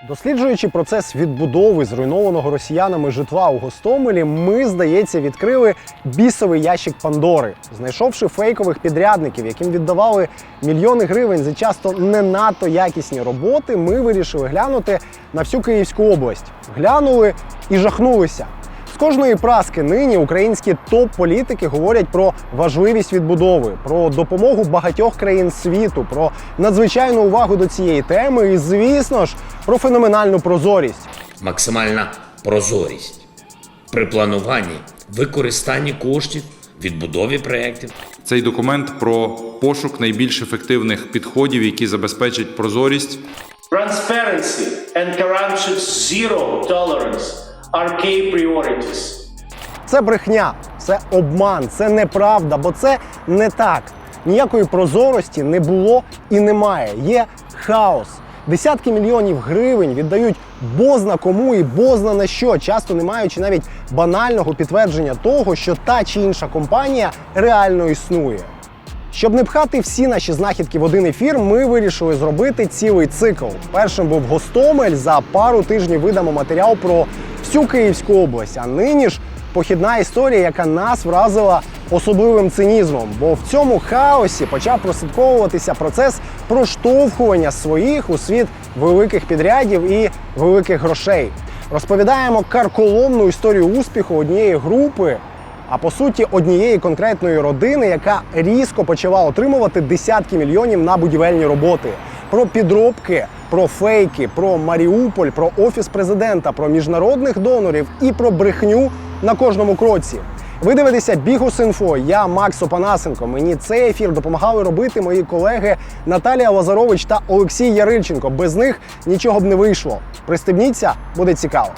Досліджуючи процес відбудови зруйнованого росіянами житла у Гостомелі, ми, здається, відкрили бісовий ящик Пандори. Знайшовши фейкових підрядників, яким віддавали мільйони гривень за часто не надто якісні роботи, ми вирішили глянути на всю Київську область. Глянули і жахнулися. З кожної праски нині українські топ-політики говорять про важливість відбудови, про допомогу багатьох країн світу, про надзвичайну увагу до цієї теми і, звісно ж, про феноменальну прозорість. Максимальна прозорість при плануванні, використанні коштів, відбудові проєктів. Цей документ про пошук найбільш ефективних підходів, які забезпечать прозорість. Transparency and corruption zero tolerance are key priorities. Це брехня, це обман, це неправда, бо це не так. Ніякої прозорості не було і немає. Є хаос. Десятки мільйонів гривень віддають бозна кому і бозна на що, часто не маючи навіть банального підтвердження того, що та чи інша компанія реально існує. Щоб не пхати всі наші знахідки в один ефір, ми вирішили зробити цілий цикл. Першим був Гостомель, за пару тижнів видамо матеріал про всю Київську область, а нині ж похідна історія, яка нас вразила особливим цинізмом, бо в цьому хаосі почав прослідковуватися процес проштовхування своїх у світ великих підрядів і великих грошей. Розповідаємо карколомну історію успіху однієї групи, а по суті однієї конкретної родини, яка різко почала отримувати десятки мільйонів на будівельні роботи. Про підробки, про фейки, про Маріуполь, про Офіс Президента, про міжнародних донорів і про брехню на кожному кроці. Ви дивитеся Bihus.Info, я Макс Опанасенко. Мені цей ефір допомагали робити мої колеги Наталія Лазарович та Олексій Ярильченко. Без них нічого б не вийшло. Пристебніться, буде цікаво.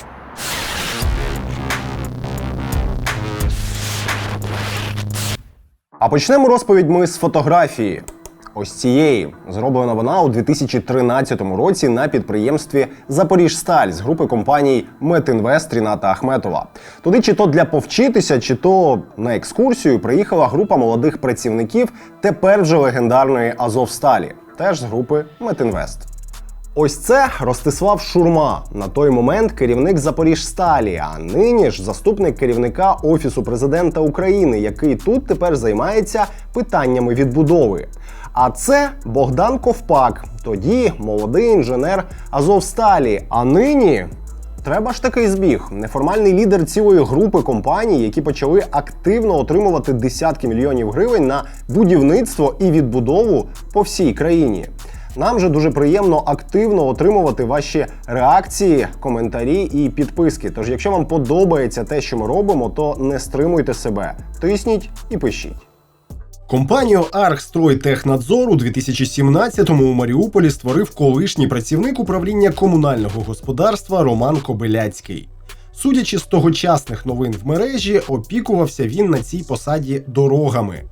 А почнемо розповідь ми з фотографії. Ось цієї. Зроблена вона у 2013 році на підприємстві «Запоріжсталь» з групи компаній «Метінвест» Ріната Ахметова. Туди чи то для повчитися, чи то на екскурсію приїхала група молодих працівників тепер вже легендарної «Азовсталі», теж з групи «Метінвест». Ось це Ростислав Шурма, на той момент керівник Запоріжсталі, а нині ж заступник керівника Офісу Президента України, який тут тепер займається питаннями відбудови. А це Богдан Ковпак, тоді молодий інженер Азовсталі, а нині треба ж такий збіг. Неформальний лідер цілої групи компаній, які почали активно отримувати десятки мільйонів гривень на будівництво і відбудову по всій країні. Нам же дуже приємно активно отримувати ваші реакції, коментарі і підписки. Тож, якщо вам подобається те, що ми робимо, то не стримуйте себе. Тисніть і пишіть. Компанію «Архстройтехнадзор» у 2017-му у Маріуполі створив колишній працівник управління комунального господарства Роман Кобиляцький. Судячи з тогочасних новин в мережі, опікувався він на цій посаді дорогами.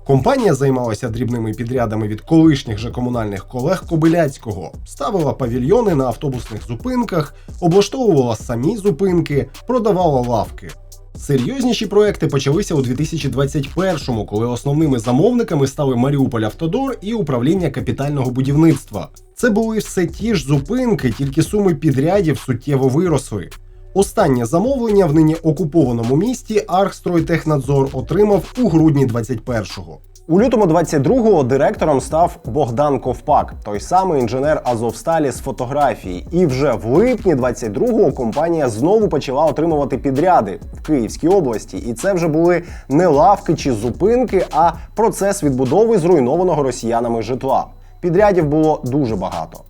Компанія займалася дрібними підрядами від колишніх же комунальних колег Кобиляцького, ставила павільйони на автобусних зупинках, облаштовувала самі зупинки, продавала лавки. Серйозніші проекти почалися у 2021-му, коли основними замовниками стали Маріуполь-Автодор і управління капітального будівництва. Це були все ті ж зупинки, тільки суми підрядів суттєво виросли. Останнє замовлення в нині окупованому місті «Архстройтехнадзор» отримав у грудні 21-го. У лютому 22-го директором став Богдан Ковпак, той самий інженер Азовсталі з фотографії. І вже в липні 22-го компанія знову почала отримувати підряди в Київській області. І це вже були не лавки чи зупинки, а процес відбудови зруйнованого росіянами житла. Підрядів було дуже багато.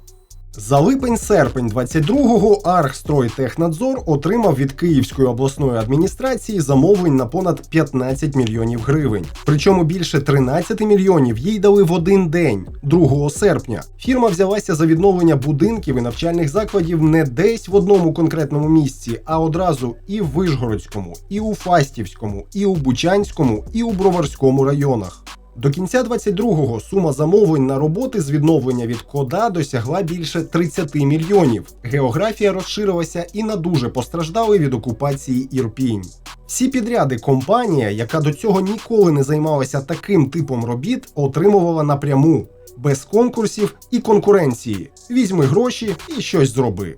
За липень-серпень 22-го «Архстройтехнадзор» отримав від Київської обласної адміністрації замовлень на понад 15 мільйонів гривень. Причому більше 13 мільйонів їй дали в один день, 2 серпня. Фірма взялася за відновлення будинків і навчальних закладів не десь в одному конкретному місці, а одразу і в Вишгородському, і у Фастівському, і у Бучанському, і у Броварському районах. До кінця 22-го сума замовлень на роботи з відновлення від КОДА досягла більше 30 мільйонів. Географія розширилася і на дуже постраждалий від окупації Ірпінь. Всі підряди компанія, яка до цього ніколи не займалася таким типом робіт, отримувала напряму, без конкурсів і конкуренції. Візьми гроші і щось зроби.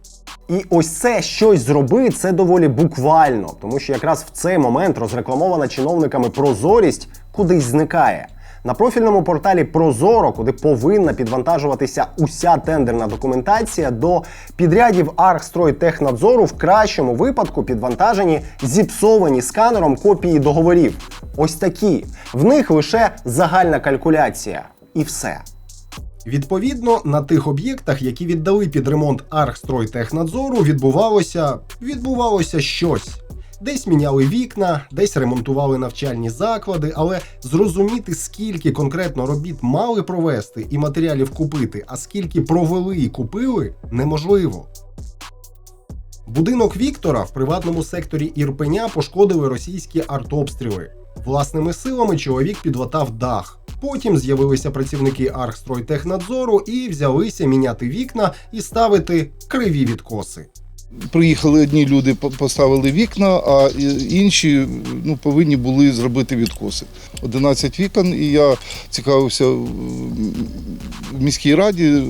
І ось це «щось зроби» – це доволі буквально, тому що якраз в цей момент розрекламована чиновниками прозорість кудись зникає. На профільному порталі Прозоро, куди повинна підвантажуватися уся тендерна документація, до підрядів Архстройтехнадзору в кращому випадку підвантажені зіпсовані сканером копії договорів. Ось такі. В них лише загальна калькуляція. І все. Відповідно, на тих об'єктах, які віддали під ремонт Архстройтехнадзору, відбувалося щось. Десь міняли вікна, десь ремонтували навчальні заклади, але зрозуміти, скільки конкретно робіт мали провести і матеріалів купити, а скільки провели і купили, неможливо. Будинок Віктора в приватному секторі Ірпеня пошкодили російські артобстріли. Власними силами чоловік підлатав дах. Потім з'явилися працівники Архстройтехнадзору і взялися міняти вікна і ставити криві відкоси. Приїхали одні люди, поставили вікна, а інші повинні були зробити відкоси. 11 вікон, і я цікавився в міській раді.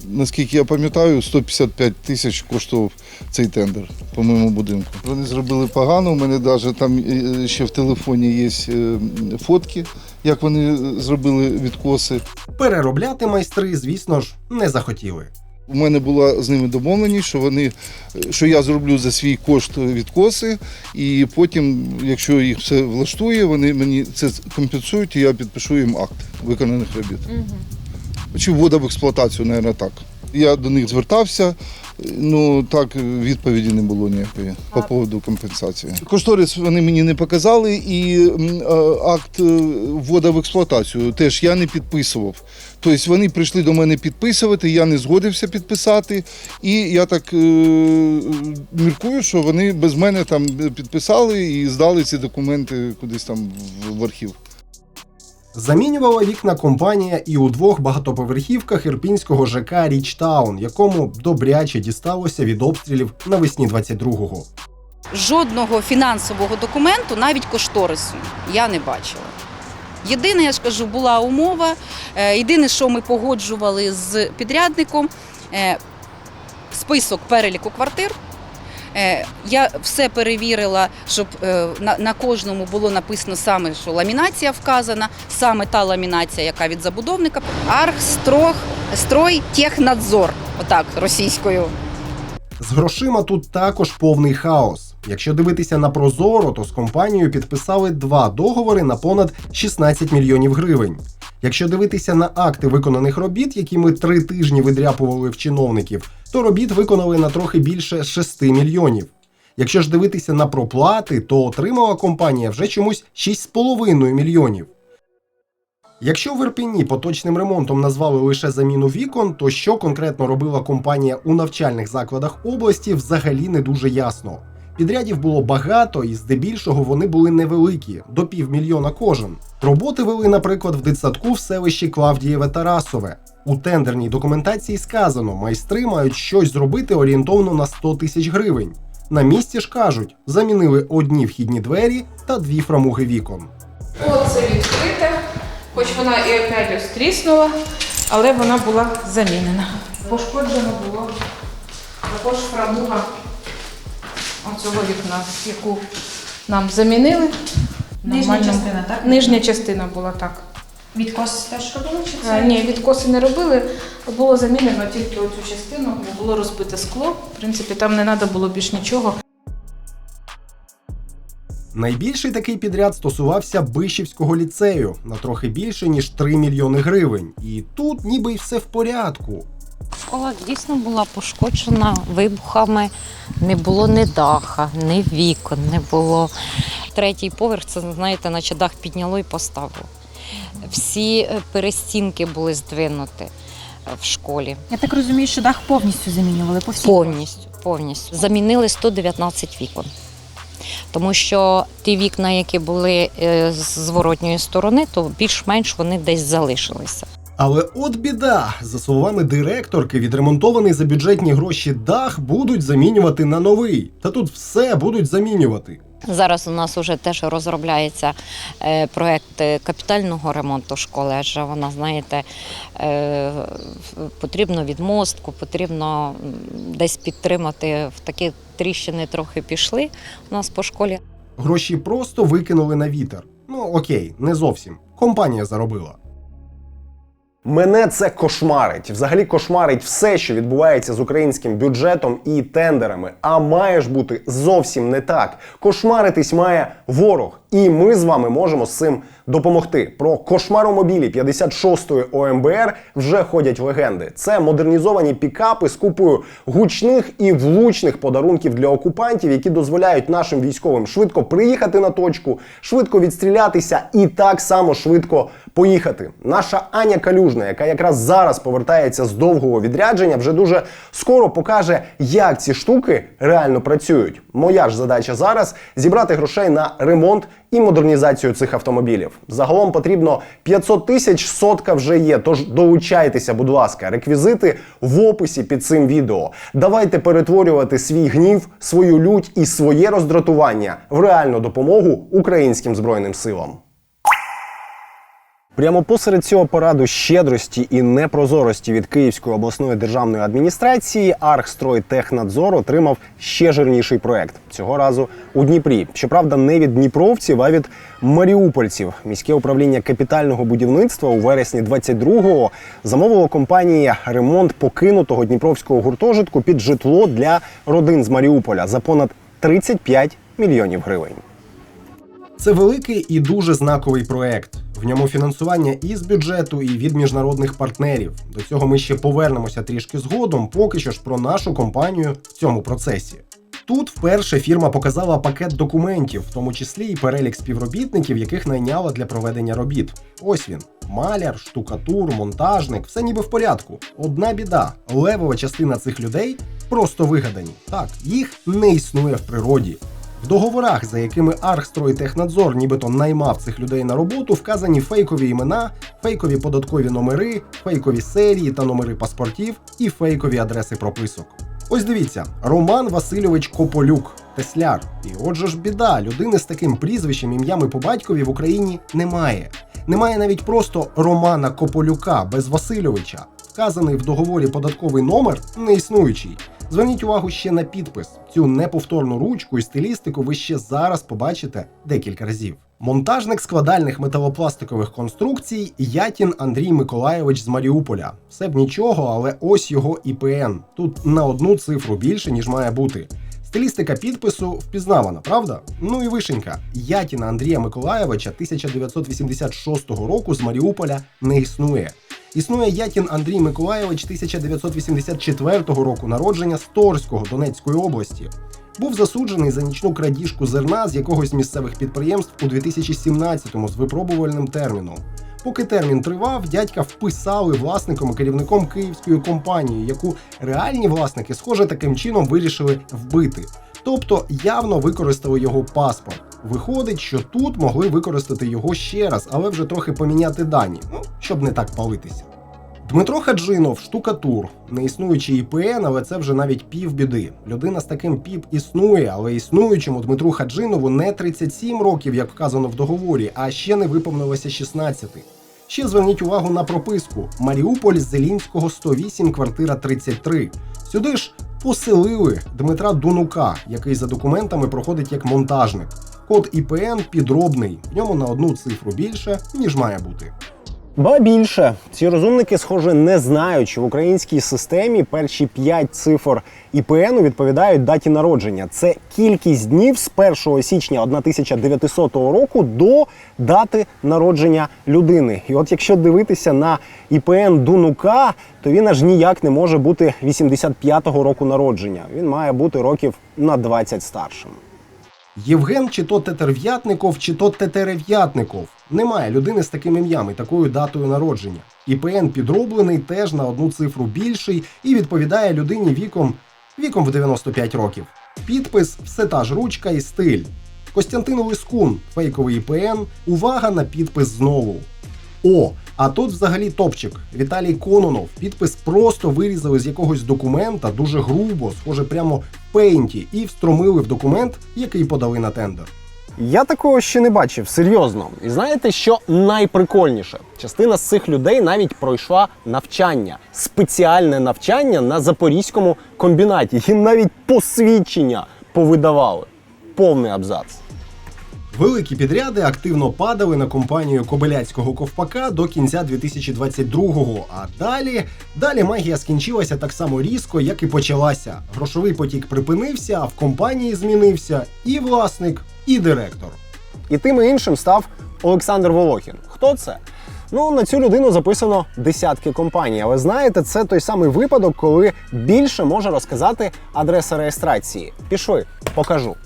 Наскільки я пам'ятаю, 155 тисяч коштував цей тендер по моєму будинку. Вони зробили погано, у мене навіть там ще в телефоні є фотки, як вони зробили відкоси. Переробляти майстри, звісно ж, не захотіли. У мене була з ними домовленість, що я зроблю за свій кошт відкоси, і потім, якщо їх все влаштує, вони мені це компенсують, і я підпишу їм акт виконаних робіт. Чи ввода в експлуатацію, мабуть, так. Я до них звертався, так відповіді не було ніякої по поводу компенсації. Кошторис вони мені не показали, і акт вводу в експлуатацію теж я не підписував. Тобто вони прийшли до мене підписувати, я не згодився підписати, і я так міркую, що вони без мене там підписали і здали ці документи кудись там в архів. Замінювала вікна компанія і у двох багатоповерхівках ірпінського ЖК «Річтаун», якому добряче дісталося від обстрілів навесні 22-го. Жодного фінансового документу, навіть кошторису, я не бачила. Єдине, я ж кажу, була умова, єдине, що ми погоджували з підрядником, список переліку квартир. Я все перевірила, щоб на кожному було написано саме, що ламінація вказана, саме та ламінація, яка від забудовника. Архстройтехнадзор, отак, російською. З грошима тут також повний хаос. Якщо дивитися на Прозоро, то з компанією підписали 2 договори на понад 16 мільйонів гривень. Якщо дивитися на акти виконаних робіт, які ми 3 тижні видряпували в чиновників, то робіт виконали на трохи більше 6 мільйонів. Якщо ж дивитися на проплати, то отримала компанія вже чомусь 6,5 мільйонів. Якщо в Ірпені поточним ремонтом назвали лише заміну вікон, то що конкретно робила компанія у навчальних закладах області, взагалі не дуже ясно. Підрядів було багато і здебільшого вони були невеликі, до 500 000 кожен. Роботи вели, наприклад, в дитсадку в селищі Клавдієве-Тарасове. У тендерній документації сказано, майстри мають щось зробити орієнтовно на 100 тисяч гривень. На місці ж кажуть, замінили одні вхідні двері та 2 фрамуги вікон. Оце відкрите, хоч вона і опять ось тріснула, але вона була замінена. Пошкоджено було також фрамуга оцього вікна, яку нам замінили. Нижня частина, так? Нижня частина була, так. Відкос теж робили, чи це? Ні, відкоси не робили, було замінено тільки оцю частину, було розбите скло. В принципі, там не треба було більш нічого. Найбільший такий підряд стосувався Бишівського ліцею на трохи більше, ніж 3 мільйони гривень. І тут ніби й все в порядку. Школа дійсно була пошкоджена вибухами, не було ні даха, ні вікон, не було. 3-й поверх, це, знаєте, наче дах підняло і поставило. Всі перестінки були здвинуті в школі. Я так розумію, що дах повністю замінювали по всій? Повністю. Замінили 119 вікон. Тому що ті вікна, які були з зворотньої сторони, то більш-менш вони десь залишилися. Але от біда! За словами директорки, відремонтований за бюджетні гроші дах будуть замінювати на новий. Та тут все будуть замінювати. Зараз у нас вже теж розробляється проєкт капітального ремонту школи, адже вона, знаєте, потрібно відмостку, потрібно десь підтримати. В такі тріщини трохи пішли у нас по школі. Гроші просто викинули на вітер. Ну окей, не зовсім. Компанія заробила. Мене це кошмарить. Взагалі кошмарить все, що відбувається з українським бюджетом і тендерами. А має ж бути зовсім не так. Кошмаритись має ворог. І ми з вами можемо з цим допомогти. Про кошмаромобілі 56-ї ОМБР вже ходять легенди. Це модернізовані пікапи з купою гучних і влучних подарунків для окупантів, які дозволяють нашим військовим швидко приїхати на точку, швидко відстрілятися і так само швидко поїхати. Наша Аня Калюжна, яка якраз зараз повертається з довгого відрядження, вже дуже скоро покаже, як ці штуки реально працюють. Моя ж задача зараз – зібрати грошей на ремонт і модернізацію цих автомобілів. Загалом потрібно 500 тисяч, сотка вже є, тож долучайтеся, будь ласка. Реквізити в описі під цим відео. Давайте перетворювати свій гнів, свою лють і своє роздратування в реальну допомогу українським Збройним силам. Прямо посеред цього параду щедрості і непрозорості від Київської обласної державної адміністрації Архстрой-Технадзор отримав ще жирніший проект. Цього разу у Дніпрі. Щоправда, не від дніпровців, а від маріупольців. Міське управління капітального будівництва у вересні 22-го замовило компанії ремонт покинутого дніпровського гуртожитку під житло для родин з Маріуполя за понад 35 мільйонів гривень. Це великий і дуже знаковий проект. В ньому фінансування і з бюджету, і від міжнародних партнерів. До цього ми ще повернемося трішки згодом, поки що ж про нашу компанію в цьому процесі. Тут вперше фірма показала пакет документів, в тому числі і перелік співробітників, яких найняла для проведення робіт. Ось він. Маляр, штукатур, монтажник – все ніби в порядку. Одна біда – левова частина цих людей просто вигадані. Так, їх не існує в природі. В договорах, за якими Архстрой-Технадзор нібито наймав цих людей на роботу, вказані фейкові імена, фейкові податкові номери, фейкові серії та номери паспортів і фейкові адреси прописок. Ось дивіться, Роман Васильович Кополюк, тесляр. І отже ж біда, людини з таким прізвищем, ім'ям і по батькові в Україні немає. Немає навіть просто Романа Кополюка без Васильовича. Вказаний в договорі податковий номер не існуючий. Зверніть увагу ще на підпис. Цю неповторну ручку і стилістику ви ще зараз побачите декілька разів. Монтажник складальних металопластикових конструкцій Ятін Андрій Миколайович з Маріуполя. Все б нічого, але ось його ІПН. Тут на одну цифру більше, ніж має бути. Стилістика підпису впізнавана, правда? Ну і вишенька. Ятіна Андрія Миколайовича 1986 року з Маріуполя не існує. Існує Ятін Андрій Миколайович 1984 року народження з Торського Донецької області. Був засуджений за нічну крадіжку зерна з якогось місцевих підприємств у 2017-му з випробувальним терміном. Поки термін тривав, дядька вписали власником і керівником київської компанії, яку реальні власники, схоже, таким чином вирішили вбити. Тобто явно використали його паспорт. Виходить, що тут могли використати його ще раз, але вже трохи поміняти дані, щоб не так палитися. Дмитро Хаджинов, штукатур. Не існуючий ІПН, але це вже навіть півбіди. Людина з таким ПІП існує, але існуючому Дмитру Хаджинову не 37 років, як вказано в договорі, а ще не виповнилося 16. Ще зверніть увагу на прописку. Маріуполь, Зелінського, 108, квартира 33. Сюди ж поселили Дмитра Дунука, який за документами проходить як монтажник. Код ІПН підробний, в ньому на одну цифру більше, ніж має бути. Ба більше, ці розумники, схоже, не знають, що в українській системі перші 5 цифр ІПНу відповідають даті народження. Це кількість днів з 1 січня 1900 року до дати народження людини. І от якщо дивитися на ІПН Дунука, то він аж ніяк не може бути 85-го року народження. Він має бути років на 20 старшим. Євген чи то Тетерв'ятников, чи то Тетерев'ятников. Немає людини з таким ім'ям і такою датою народження. ІПН підроблений, теж на одну цифру більший і відповідає людині віком в 95 років. Підпис – все та ж ручка і стиль. Костянтин Лискун – фейковий ІПН. Увага на підпис знову. О, А тут взагалі топчик. Віталій Кононов. Підпис просто вирізали з якогось документа, дуже грубо, схоже прямо в пейнті, і встромили в документ, який подали на тендер. Я такого ще не бачив, серйозно. І знаєте, що найприкольніше? Частина з цих людей навіть пройшла навчання. Спеціальне навчання на Запорізькому комбінаті. Їм навіть посвідчення повидавали. Повний абзац. Великі підряди активно падали на компанію Кобиляцького ковпака до кінця 2022-го. А далі магія скінчилася так само різко, як і почалася. Грошовий потік припинився, а в компанії змінився і власник, і директор. І тим і іншим став Олександр Волохін. Хто це? Ну, на цю людину записано десятки компаній. Але знаєте, це той самий випадок, коли більше може розказати адреса реєстрації. Пішли, покажу.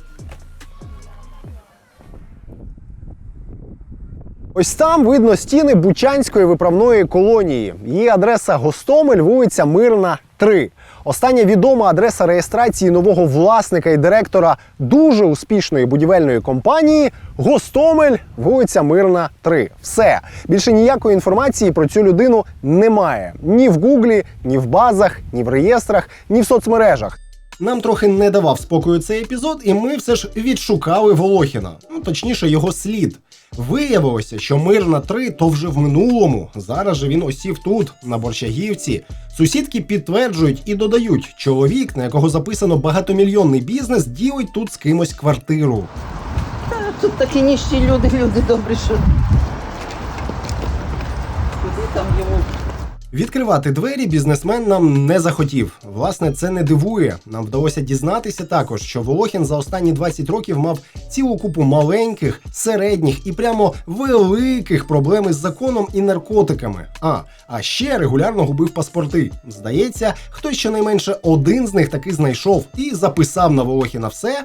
Ось там видно стіни Бучанської виправної колонії. Її адреса Гостомель, вулиця Мирна, 3. Остання відома адреса реєстрації нового власника і директора дуже успішної будівельної компанії – Гостомель, вулиця Мирна, 3. Все. Більше ніякої інформації про цю людину немає. Ні в Гуглі, ні в базах, ні в реєстрах, ні в соцмережах. Нам трохи не давав спокою цей епізод, і ми все ж відшукали Волохіна. Ну, точніше, його слід. Виявилося, що Мирна 3 то вже в минулому. Зараз же він осів тут, на Борщагівці. Сусідки підтверджують і додають, чоловік, на якого записано багатомільйонний бізнес, ділить тут з кимось квартиру. Тут такі ніщі люди добрі, що куди там йому. Відкривати двері бізнесмен нам не захотів. Власне, це не дивує. Нам вдалося дізнатися також, що Волохін за останні 20 років мав цілу купу маленьких, середніх і прямо великих проблем із законом і наркотиками. А ще регулярно губив паспорти. Здається, хтось щонайменше один з них таки знайшов і записав на Волохіна все,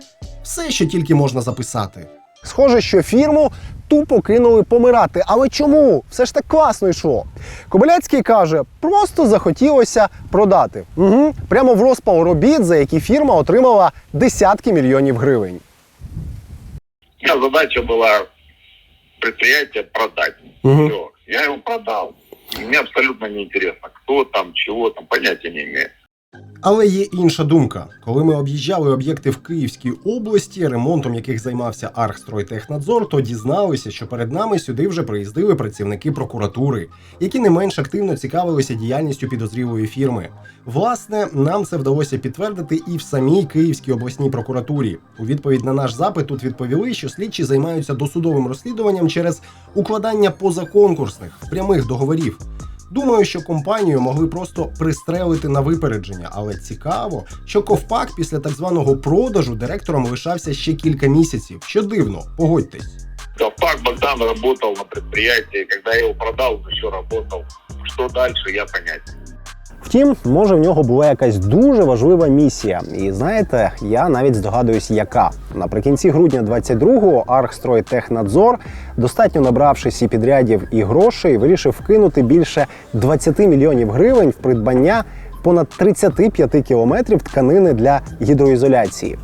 що тільки можна записати. Схоже, що фірму тупо кинули помирати. Але чому? Все ж так класно йшло. Кобиляцький каже, просто захотілося продати. Прямо в розпал робіт, за які фірма отримала десятки мільйонів гривень. Задача была предприятие продать. Все. Я его продал. Мне абсолютно неинтересно, кто там, чего там, понятия не имею. Але є інша думка. Коли ми об'їжджали об'єкти в Київській області, ремонтом яких займався Архстройтехнадзор, то дізналися, що перед нами сюди вже приїздили працівники прокуратури, які не менш активно цікавилися діяльністю підозрілої фірми. Власне, нам це вдалося підтвердити і в самій Київській обласній прокуратурі. У відповідь на наш запит тут відповіли, що слідчі займаються досудовим розслідуванням через укладання позаконкурсних, прямих договорів. Думаю, що компанію могли просто пристрелити на випередження, але цікаво, що Ковпак після так званого продажу директором лишався ще кілька місяців. Що дивно, погодьтесь. Ковпак Богдан работал на предприятии, когда я его продал, он еще работал. Что дальше, я понятия. Втім, може в нього була якась дуже важлива місія. І знаєте, я навіть здогадуюсь, яка. Наприкінці грудня 22-го Архстройтехнадзор, достатньо набравшись і підрядів, і грошей, вирішив вкинути більше 20 мільйонів гривень в придбання понад 35 кілометрів тканини для гідроізоляції.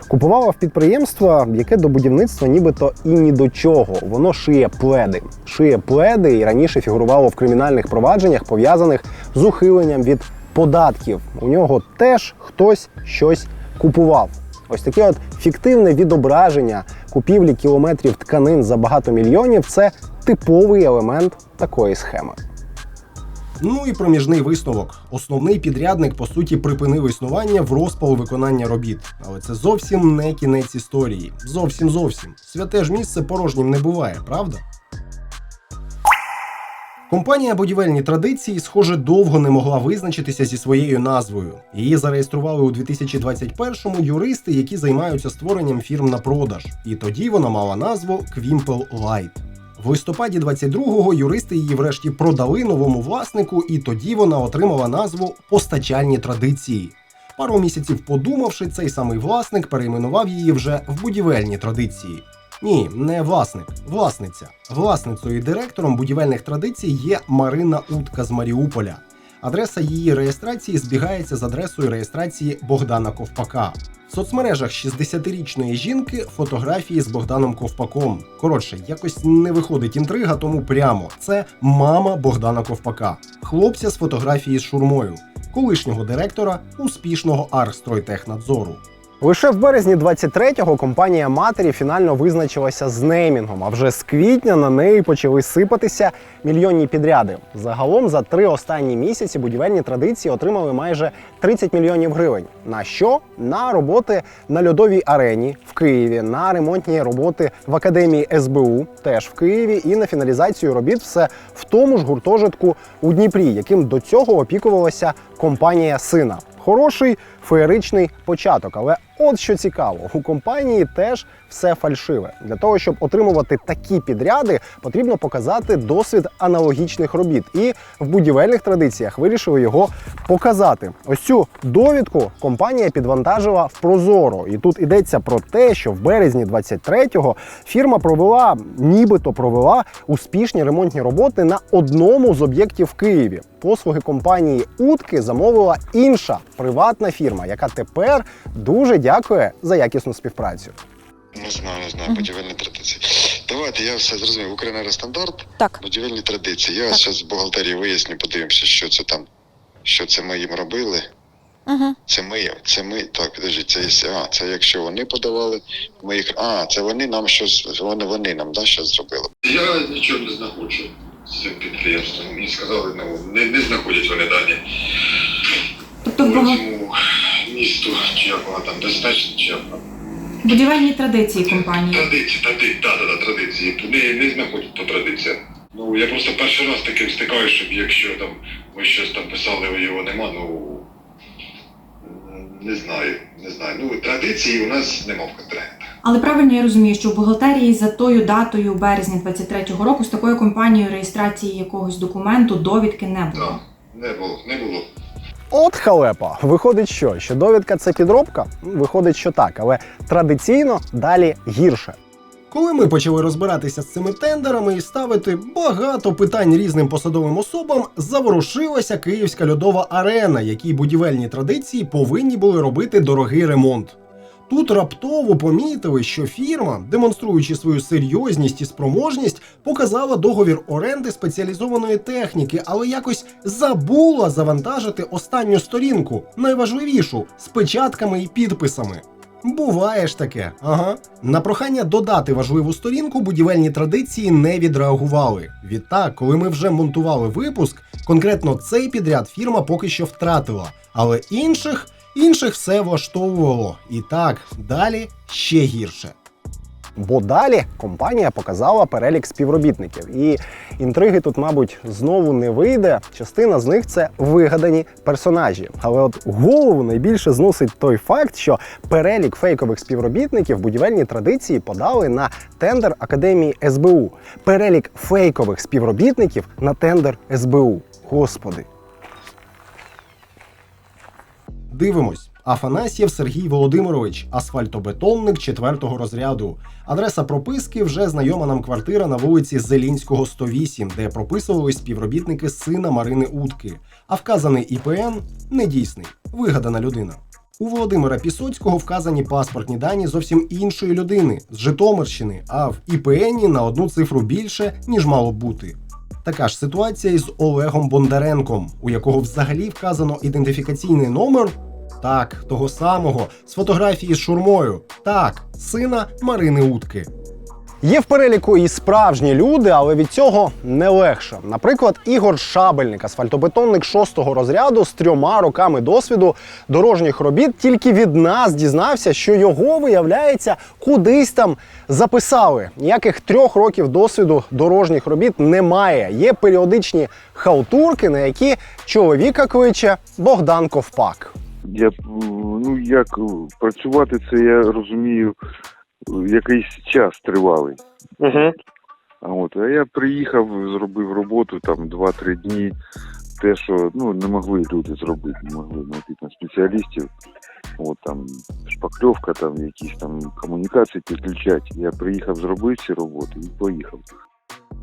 Купувала в підприємства, яке до будівництва нібито і ні до чого. Воно шиє пледи. Шиє пледи і раніше фігурувало в кримінальних провадженнях, пов'язаних з ухиленням від податків. У нього теж хтось щось купував. Ось таке от фіктивне відображення купівлі кілометрів тканин за багато мільйонів – це типовий елемент такої схеми. Ну і проміжний висновок. Основний підрядник, по суті, припинив існування в розпал виконання робіт. Але це зовсім не кінець історії. Зовсім. Святе ж місце порожнім не буває, правда? Компанія «Будівельні традиції», схоже, довго не могла визначитися зі своєю назвою. Її зареєстрували у 2021-му юристи, які займаються створенням фірм на продаж. І тоді вона мала назву «Квімпел Лайт». В листопаді 22-го юристи її врешті продали новому власнику, і тоді вона отримала назву «Постачальні традиції». Пару місяців подумавши, цей самий власник перейменував її вже в «Будівельні традиції». Ні, не власник, власниця. Власницею і директором будівельних традицій є Марина Утка з Маріуполя. Адреса її реєстрації збігається з адресою реєстрації Богдана Ковпака. В соцмережах 60-річної жінки фотографії з Богданом Ковпаком. Коротше, якось не виходить інтрига, тому прямо. Це мама Богдана Ковпака. Хлопця з фотографії з шурмою. Колишнього директора успішного Аргстройтехнадзору. Лише в березні 23-го компанія матері фінально визначилася з неймінгом, а вже з квітня на неї почали сипатися мільйонні підряди. Загалом за 3 останні місяці будівельні традиції отримали майже 30 мільйонів гривень. На що? На роботи на льодовій арені в Києві, на ремонтні роботи в Академії СБУ, теж в Києві, і на фіналізацію робіт все в тому ж гуртожитку у Дніпрі, яким до цього опікувалася компанія сина. Хороший феєричний початок, але от що цікаво, у компанії теж все фальшиве. Для того, щоб отримувати такі підряди, потрібно показати досвід аналогічних робіт. І в будівельних традиціях вирішили його показати. Ось цю довідку компанія підвантажила в Прозоро. І тут йдеться про те, що в березні 23-го фірма нібито провела успішні ремонтні роботи на одному з об'єктів в Києві. Послуги компанії «Утки» замовила інша приватна фірма, яка тепер дуже дякує за якісну співпрацю. Не знаю, будівельні традиції. Давайте, я все зрозумів. Укренерgoстандарт, будівельні традиції. Я зараз з бухгалтерії виясню, подивимося, що це там, що це ми їм робили. Це ми, так, підождіть, це якщо вони подавали, ми їх, це вони нам щось, вони нам, щось зробили. Я нічого не знаходжу з цим підприємством. Мені сказали, не знаходять вони дані. Тобто Місту, чи якого там, достатньо, чи якого. будівельні традиції компанії. Традиції. Не знаходять по традиціям. Я просто перший раз таким стикаюся, щоб якщо там ви щось там писали, його нема, не знаю. Традиції у нас нема в контрактах. Але правильно я розумію, що в бухгалтерії за тою датою березня 23-го року з такою компанією реєстрації якогось документу, довідки не було? Так, не було. От халепа. Виходить що довідка – це підробка? Виходить, що так, але традиційно далі гірше. Коли ми почали розбиратися з цими тендерами і ставити багато питань різним посадовим особам, заворушилася Київська льодова арена, якій будівельні традиції повинні були робити дорогий ремонт. Тут раптово помітили, що фірма, демонструючи свою серйозність і спроможність, показала договір оренди спеціалізованої техніки, але якось забула завантажити останню сторінку, найважливішу, з печатками і підписами. Буває ж таке, ага. На прохання додати важливу сторінку будівельні традиції не відреагували. Відтак, коли ми вже монтували випуск, конкретно цей підряд фірма поки що втратила, але інших все влаштовувало. І так, далі ще гірше. Бо далі компанія показала перелік співробітників. І інтриги тут, мабуть, знову не вийде. Частина з них – це вигадані персонажі. Але от голову найбільше зносить той факт, що перелік фейкових співробітників будівельні традиції подали на тендер Академії СБУ. Перелік фейкових співробітників на тендер СБУ. Господи. Дивимось. Афанасьєв Сергій Володимирович, асфальтобетонник 4-го розряду. Адреса прописки вже знайома нам квартира на вулиці Зелінського, 108, де прописувались співробітники сина Марини Утки. А вказаний ІПН недійсний, вигадана людина. У Володимира Пісоцького вказані паспортні дані зовсім іншої людини, з Житомирщини, а в ІПНі на одну цифру більше, ніж мало б бути. Така ж ситуація із Олегом Бондаренком, у якого взагалі вказано ідентифікаційний номер, так, того самого, з фотографії з шурмою, так, сина Марини Утки. Є в переліку і справжні люди, але від цього не легше. Наприклад, Ігор Шабельник, асфальтобетонник 6-го розряду з 3 роками досвіду дорожніх робіт, тільки від нас дізнався, що його, виявляється, кудись там записали. Ніяких 3 років досвіду дорожніх робіт немає. Є періодичні халтурки, на які чоловіка кличе Богдан Ковпак. Як працювати, це я розумію, якийсь час тривалий. А я приїхав, зробив роботу там 2-3 дні. Те, що не могли люди зробити, не могли знайти там спеціалістів. Там шпакльовка, там якісь там комунікації підключати. Я приїхав, зробив ці роботи і поїхав.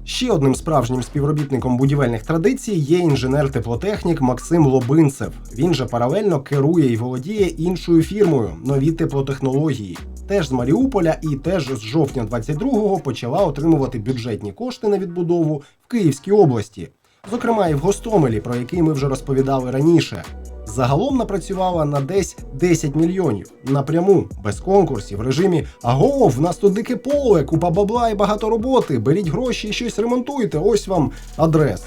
Ще одним справжнім співробітником будівельних традицій є інженер-теплотехнік Максим Лобинцев. Він же паралельно керує і володіє іншою фірмою «Нові теплотехнології». Теж з Маріуполя і теж з жовтня 22-го почала отримувати бюджетні кошти на відбудову в Київській області. Зокрема, і в Гостомелі, про який ми вже розповідали раніше. Загалом напрацювала на десь 10 мільйонів. Напряму, без конкурсів, в режимі «Агов, в нас тут дике поле, купа бабла і багато роботи, беріть гроші і щось ремонтуйте, ось вам адреси».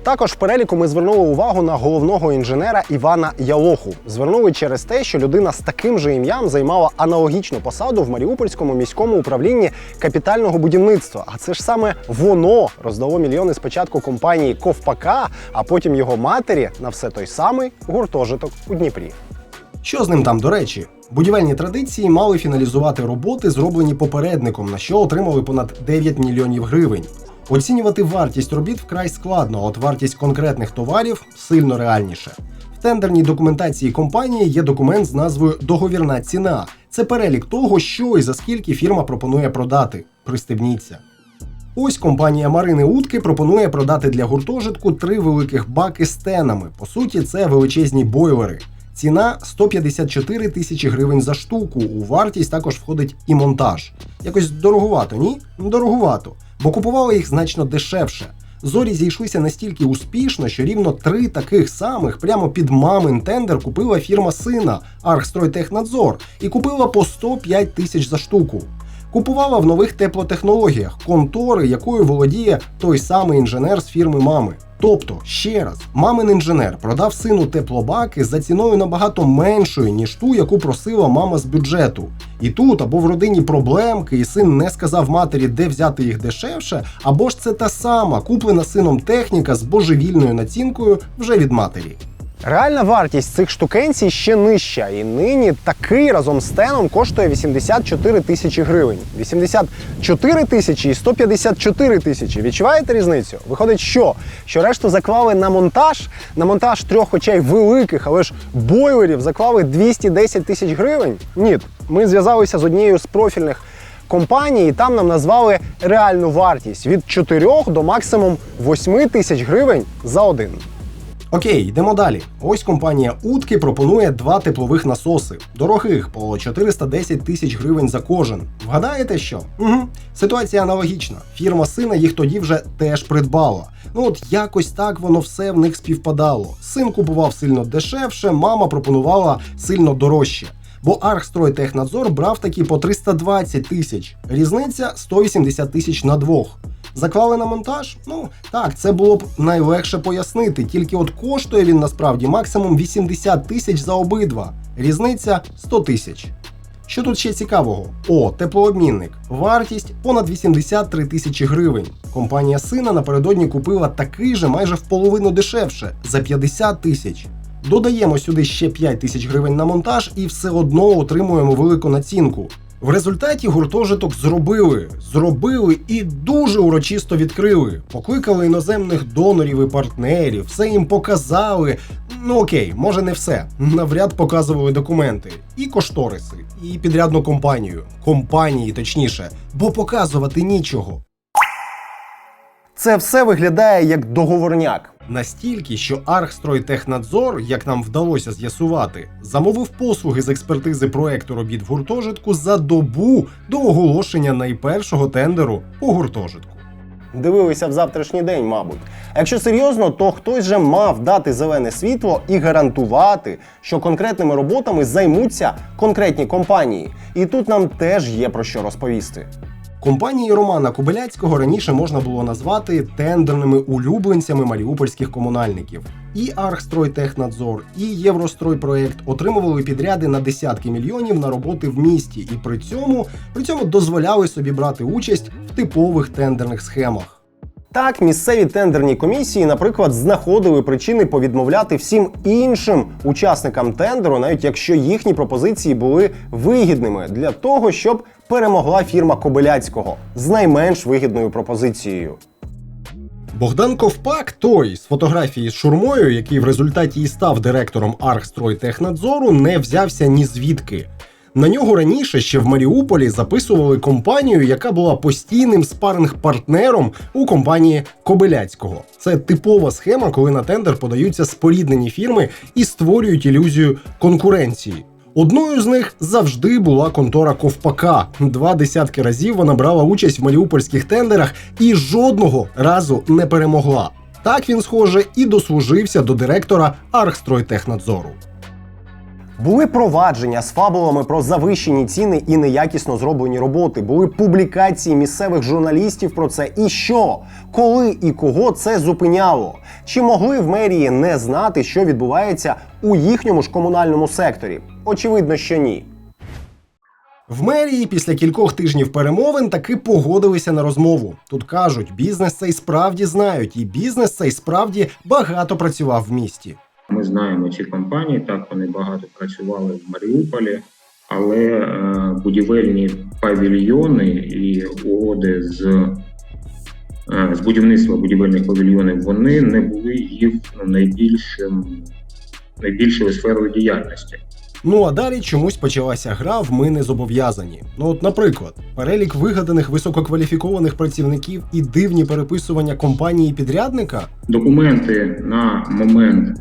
Також в переліку ми звернули увагу на головного інженера Івана Ялоху. Звернули через те, що людина з таким же ім'ям займала аналогічну посаду в Маріупольському міському управлінні капітального будівництва. А це ж саме воно роздало мільйони спочатку компанії Ковпака, а потім його матері на все той самий гуртожиток у Дніпрі. Що з ним там, до речі? Будівельні традиції мали фіналізувати роботи, зроблені попередником, на що отримали понад 9 мільйонів гривень. Оцінювати вартість робіт вкрай складно, а от вартість конкретних товарів сильно реальніше. В тендерній документації компанії є документ з назвою «Договірна ціна». Це перелік того, що і за скільки фірма пропонує продати. Пристебніться. Ось компанія Марини Утки пропонує продати для гуртожитку 3 великих баки з тенами. По суті, це величезні бойлери. Ціна – 154 тисячі гривень за штуку. У вартість також входить і монтаж. Якось дороговато, ні? Дороговато. Бо купували їх значно дешевше. Зорі зійшлися настільки успішно, що рівно 3 таких самих прямо під мамин тендер купила фірма сина «Архстройтехнадзор» і купила по 105 тисяч за штуку. Купувала в нових теплотехнологіях, контори, якою володіє той самий інженер з фірми мами. Тобто, ще раз, мамин інженер продав сину теплобаки за ціною набагато меншою, ніж ту, яку просила мама з бюджету. І тут або в родині проблемки, і син не сказав матері, де взяти їх дешевше, або ж це та сама, куплена сином техніка з божевільною націнкою вже від матері. Реальна вартість цих штукенцій ще нижча, і нині такий разом з теном коштує 84 тисячі гривень. 84 тисячі і 154 тисячі. Відчуваєте різницю? Виходить, що решту заклали на монтаж 3 хоча й великих, але ж бойлерів заклали 210 тисяч гривень? Ні, ми зв'язалися з однією з профільних компаній, і там нам назвали реальну вартість від 4 до максимум 8 тисяч гривень за один. Окей, йдемо далі. Ось компанія Утки пропонує 2 теплових насоси. Дорогих, по 410 тисяч гривень за кожен. Вгадаєте що? Ситуація аналогічна. Фірма сина їх тоді вже теж придбала. От якось так воно все в них співпадало. Син купував сильно дешевше, мама пропонувала сильно дорожче. Бо Архстройтехнадзор брав такі по 320 тисяч. Різниця 180 тисяч на двох. Заклали на монтаж? Так, це було б найлегше пояснити, тільки от коштує він насправді максимум 80 тисяч за обидва. Різниця 100 тисяч. Що тут ще цікавого? Теплообмінник. Вартість понад 83 тисячі гривень. Компанія сина напередодні купила такий же майже в половину дешевше, за 50 тисяч. Додаємо сюди ще 5 тисяч гривень на монтаж і все одно отримуємо велику націнку. В результаті гуртожиток зробили і дуже урочисто відкрили. Покликали іноземних донорів і партнерів, все їм показали. Окей, може не все. Навряд показували документи. І кошториси, і підрядну компанію. Компанії, точніше. Бо показувати нічого. Це все виглядає як договорняк. Настільки, що Архстройтехнадзор, як нам вдалося з'ясувати, замовив послуги з експертизи проекту робіт в гуртожитку за добу до оголошення найпершого тендеру по гуртожитку. Дивилися в завтрашній день, мабуть. А якщо серйозно, то хтось же мав дати зелене світло і гарантувати, що конкретними роботами займуться конкретні компанії. І тут нам теж є про що розповісти. Компанії Романа Кобиляцького раніше можна було назвати тендерними улюбленцями маріупольських комунальників. І Архстройтехнадзор, і Євростройпроект отримували підряди на десятки мільйонів на роботи в місті і при цьому дозволяли собі брати участь в типових тендерних схемах. Так, місцеві тендерні комісії, наприклад, знаходили причини повідмовляти всім іншим учасникам тендеру, навіть якщо їхні пропозиції були вигідними, для того, щоб перемогла фірма Кобиляцького з найменш вигідною пропозицією. Богдан Ковпак, той з фотографії з шурмою, який в результаті і став директором Архстройтехнадзору, не взявся ні звідки. На нього раніше ще в Маріуполі записували компанію, яка була постійним спаринг-партнером у компанії Кобиляцького. Це типова схема, коли на тендер подаються споріднені фірми і створюють ілюзію конкуренції. Одною з них завжди була контора Ковпака. 20 разів вона брала участь в маріупольських тендерах і жодного разу не перемогла. Так він, схоже, і дослужився до директора Архстройтехнадзору. Були провадження з фабулами про завищені ціни і неякісно зроблені роботи. Були публікації місцевих журналістів про це. І що? Коли і кого це зупиняло? Чи могли в мерії не знати, що відбувається у їхньому ж комунальному секторі? Очевидно, що ні. В мерії після кількох тижнів перемовин таки погодилися на розмову. Тут кажуть, бізнес цей справді знають, і бізнес цей справді багато працював в місті. Ми знаємо ці компанії, так вони багато працювали в Маріуполі, але будівельні павільйони і угоди з будівництва будівельних павільйонів, вони не були їх найбільшою сферою діяльності. Ну а далі чомусь почалася гра в «ми не зобов'язані». Ну от, наприклад, перелік вигаданих висококваліфікованих працівників і дивні переписування компанії-підрядника. Документи на момент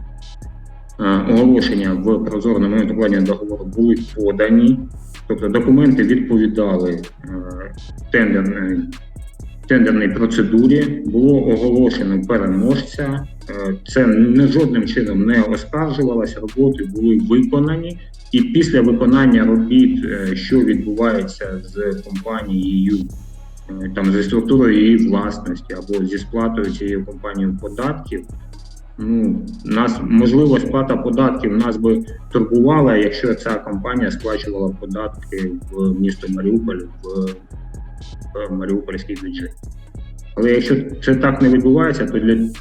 оголошення в прозоро на момент укладення договору були подані, тобто документи відповідали тендерній процедурі, було оголошено переможця, це жодним чином не оскаржувалося, роботи були виконані, і після виконання робіт, що відбувається з компанією, там зі структурою її власності або зі сплатою цією компанією податків, нас, можливо, сплата податків нас би турбувала, якщо ця компанія сплачувала податки в місто Маріуполь, в маріупольський бюджет. Але якщо це так не відбувається, то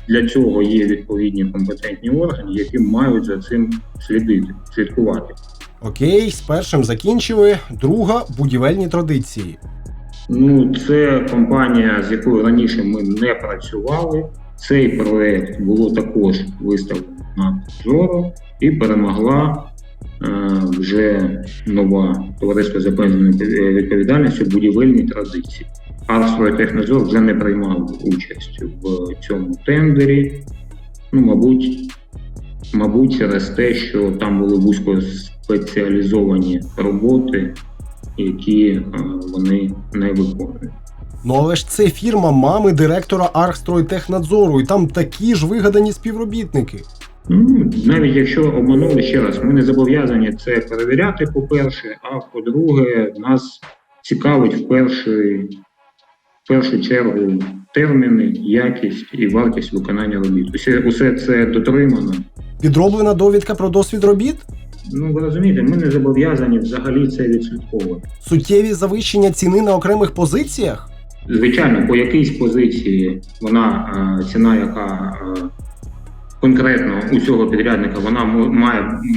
для цього є відповідні компетентні органи, які мають за цим слідкувати. Окей, з першим закінчили. Друга – будівельні традиції. Це компанія, з якою раніше ми не працювали. Цей проект було також виставлено на прозоро і перемогла вже нова товариство з обмеженою відповідальністю будівельні традиції. Архстройтехнадзор вже не приймав участь в цьому тендері, мабуть, через те, що там були вузькоспеціалізовані роботи, які вони не виконують. Але ж це фірма мами директора Архстройтехнадзору, і там такі ж вигадані співробітники. Навіть якщо обманули, ще раз, ми не зобов'язані це перевіряти, по-перше, а по-друге, нас цікавить в першу чергу терміни, якість і вартість виконання робіт. Усе це дотримано. Підроблена довідка про досвід робіт? Ви розумієте, ми не зобов'язані взагалі це відслідковувати. Суттєві завищення ціни на окремих позиціях? Звичайно, по якійсь позиції ціна, яка конкретно у цього підрядника, вона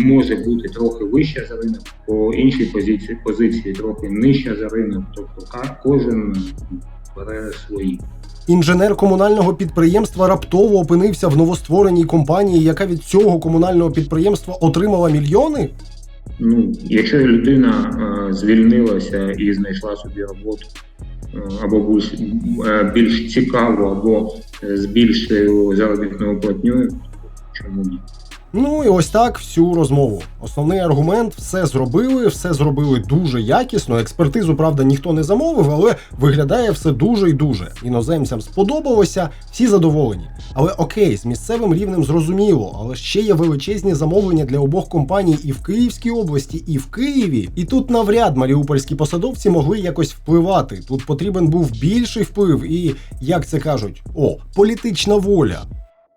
може бути трохи вища за ринок, по іншій позиції трохи нижча за ринок, тобто кожен бере свої. Інженер комунального підприємства раптово опинився в новоствореній компанії, яка від цього комунального підприємства отримала мільйони? Якщо людина звільнилася і знайшла собі роботу, або більш цікаву, або з більшою заробітною платнею, чому ні? І ось так всю розмову. Основний аргумент – все зробили дуже якісно, експертизу, правда, ніхто не замовив, але виглядає все дуже і дуже. Іноземцям сподобалося, всі задоволені. Але окей, з місцевим рівнем зрозуміло, але ще є величезні замовлення для обох компаній і в Київській області, і в Києві. І тут навряд маріупольські посадовці могли якось впливати. Тут потрібен був більший вплив і, як це кажуть, політична воля.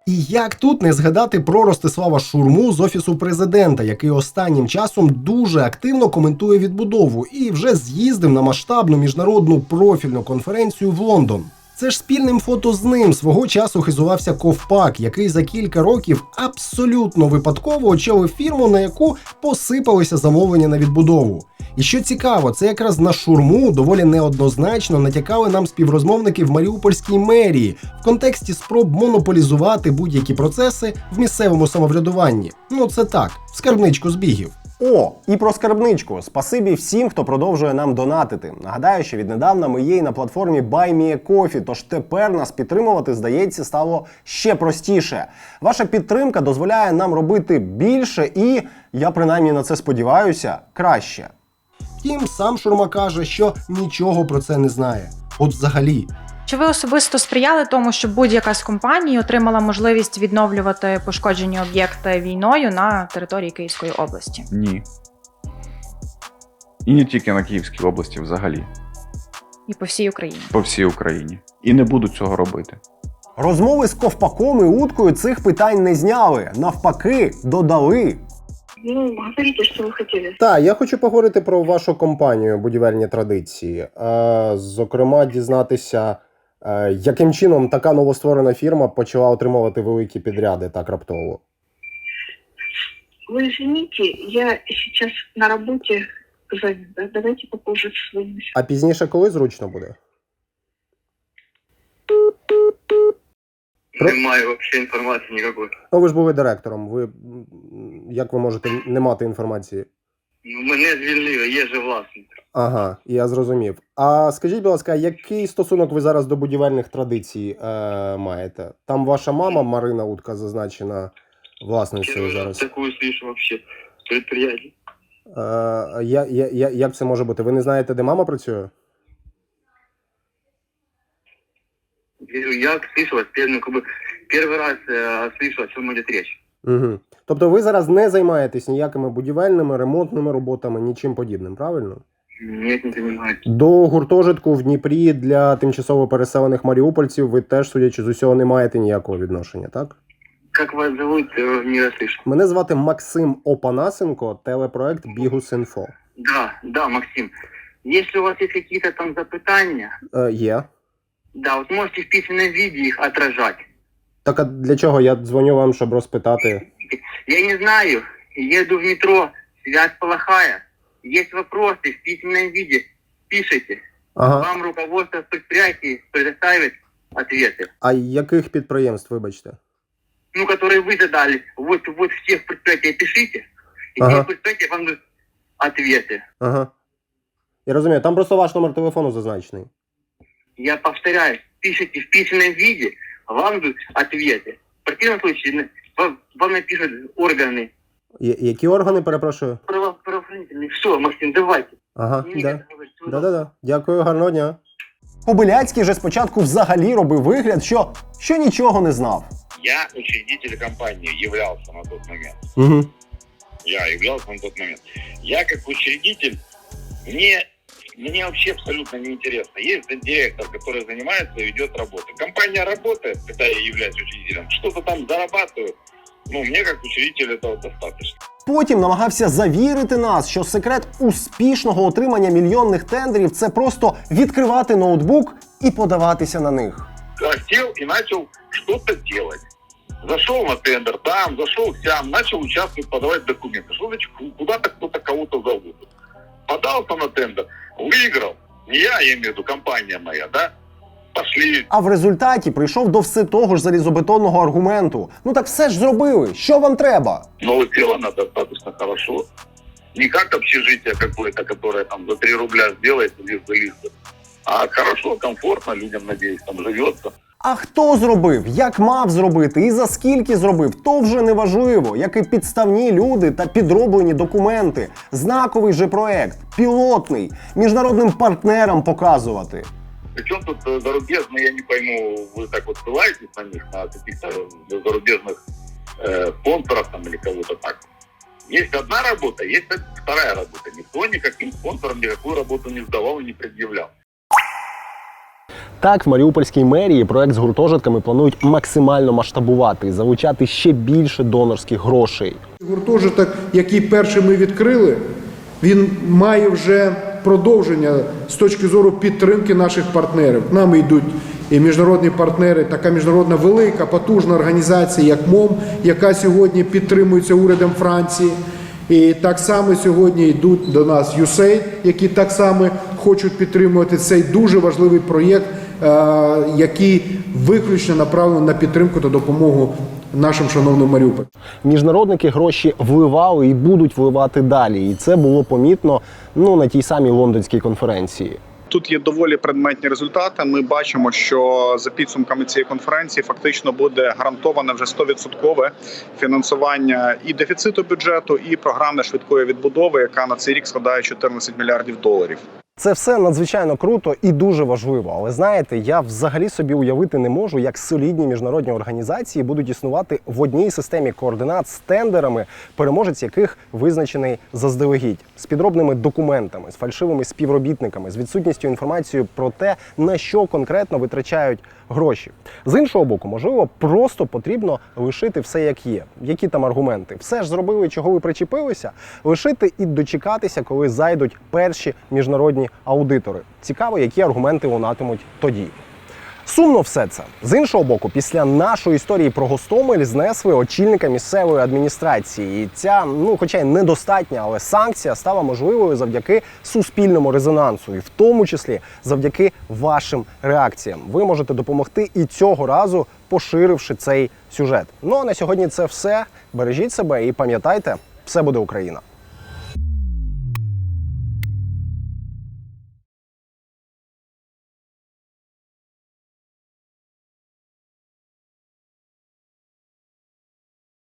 І як тут не згадати про Ростислава Шурму з Офісу Президента, який останнім часом дуже активно коментує відбудову і вже з'їздив на масштабну міжнародну профільну конференцію в Лондон. Це ж спільним фото з ним свого часу хизувався Ковпак, який за кілька років абсолютно випадково очолив фірму, на яку посипалися замовлення на відбудову. І що цікаво, це якраз на Шурму доволі неоднозначно натякали нам співрозмовники в маріупольській мерії в контексті спроб монополізувати будь-які процеси в місцевому самоврядуванні. Це так, в скарбничку збігів. О, і про скарбничку. Спасибі всім, хто продовжує нам донатити. Нагадаю, що віднедавна ми є і на платформі BuyMeACoffee, тож тепер нас підтримувати, здається, стало ще простіше. Ваша підтримка дозволяє нам робити більше і, я принаймні на це сподіваюся, краще. Втім, сам Шурма каже, що нічого про це не знає. От взагалі. Чи ви особисто сприяли тому, щоб будь-яка з компаній отримала можливість відновлювати пошкоджені об'єкти війною на території Київської області? Ні. І не тільки на Київській області взагалі. І по всій Україні? По всій Україні. І не будуть цього робити. Розмови з Ковпаком і Уткою цих питань не зняли. Навпаки, додали. Ну, говорите, що ви хотіли. Так, я хочу поговорити про вашу компанію «Будівельні традиції». Зокрема, дізнатися, яким чином така новостворена фірма почала отримувати великі підряди так раптово. Ви извините, я зараз на роботі, давайте попозже з вами. А пізніше коли зручно буде? Немає взагалі інформації ніякої. Ну, ви ж були директором. Як ви можете не мати інформації? Ну, мене звільнили, є же власник. Ага, я зрозумів. А скажіть, будь ласка, який стосунок ви зараз до будівельних традицій маєте? Там ваша мама Марина Утка зазначена власницею зараз. Таку слышу вообще предприятие. Як це може бути? Ви не знаєте, де мама працює? Я слышал, первый раз слышал, о чем идет речь. Угу. Тобто ви зараз не займаєтесь ніякими будівельними, ремонтними роботами, нічим подібним, правильно? Ні, не займаюся. До гуртожитку в Дніпрі для тимчасово переселених маріупольців ви теж, судячи з усього, не маєте ніякого відношення, так? Як вас зовут, не расслышал. Мене звати Максим Опанасенко, телепроект «Бігус.Інфо». Да, Максим. Если у вас есть какие-то там запитання... Є. Да, вот можете в письменном виде их отражать. Так а для чого? Я дзвоню вам, щоб розпитати. Я не знаю. Еду в метро, связь плохая. Есть вопросы в письменном виде. Пишите. Ага. Вам руководство предприятия предоставит ответы. А яких підприємств, вибачте? Ну, которые вы задали. Вот всех предприятий пишите. И Ага. все предприятия вам дадут ответы. Ага. Я розумію, там просто ваш номер телефону зазначений. Я повторяю, пишите в письменном виде, вам дадут ответы. В противном случае вам напишут органы. Які органи, перепрошую? Правоохранительные. Все, Максим, давайте. Ага, да. Дякую, гарного дня. Побиляцький же спочатку взагалі робив вигляд, що нічого не знав. Я учредитель компании являлся на тот момент. Угу. Я являлся на тот момент. Я как учредитель, мне вообще абсолютно неинтересно. Есть директор, который занимается и ведет работу. Компания работает, когда я являюсь учредителем, что-то там зарабатываю. Ну, мне как учредителю этого достаточно. Потім намагався завірити нас, що секрет успішного отримання мільйонних тендерів – це просто відкривати ноутбук і подаватися на них. Сел и начал что-то делать. Зашел на тендер, там, зашел сям, начал участвовать, подавать документы. Что значит, куда-то кто-то кого-то зовут. Подался на тендер, выиграл. Не я имею в виду, компания моя, да? Пошли. А в результаті прийшов до все того ж залізобетонного аргументу. Ну так все ж зробили, що вам треба? Но сделано достаточно хорошо. Не как общежитие какое-то, которое там за 3 рубля сделается, лист за лист. А хорошо, комфортно, людям, надеюсь, там живется. А хто зробив, як мав зробити і за скільки зробив, то вже не важливо, як і підставні люди та підроблені документи. Знаковий же проект, пілотний, міжнародним партнерам показувати. Причем тут зарубежные, я не пойму, вы так вот ссылаетесь на них, на каких-то зарубежных спонсоров там или кого-то так. Есть одна работа, есть вторая работа. Никто никаким спонсорам никакую работу не сдавал и не предъявлял. Так, в Маріупольській мерії проект з гуртожитками планують максимально масштабувати і залучати ще більше донорських грошей. Гуртожиток, який перший ми відкрили, він має вже продовження з точки зору підтримки наших партнерів. К нам йдуть і міжнародні партнери, така міжнародна велика, потужна організація, як МОМ, яка сьогодні підтримується урядом Франції. І так само сьогодні йдуть до нас USAID, які так само хочуть підтримувати цей дуже важливий проєкт, який виключно направлений на підтримку та допомогу нашим шановним Маріуполем. Міжнародники гроші вливали і будуть вливати далі. І це було помітно на тій самій лондонській конференції. Тут є доволі предметні результати. Ми бачимо, що за підсумками цієї конференції фактично буде гарантоване вже 100% фінансування і дефіциту бюджету, і програми швидкої відбудови, яка на цей рік складає 14 мільярдів доларів. Це все надзвичайно круто і дуже важливо. Але знаєте, я взагалі собі уявити не можу, як солідні міжнародні організації будуть існувати в одній системі координат з тендерами, переможець яких визначений заздалегідь, з підробними документами, з фальшивими співробітниками, з відсутністю інформації про те, на що конкретно витрачають гроші. З іншого боку, можливо, просто потрібно лишити все як є. Які там аргументи? Все ж зробили, чого ви причепилися? Лишити і дочекатися, коли зайдуть перші міжнародні аудитори. Цікаво, які аргументи лунатимуть тоді. Сумно все це. З іншого боку, після нашої історії про Гостомель знесли очільника місцевої адміністрації. І ця, хоча й недостатня, але санкція стала можливою завдяки суспільному резонансу. І в тому числі завдяки вашим реакціям. Ви можете допомогти і цього разу, поширивши цей сюжет. А на сьогодні це все. Бережіть себе і пам'ятайте, все буде Україна.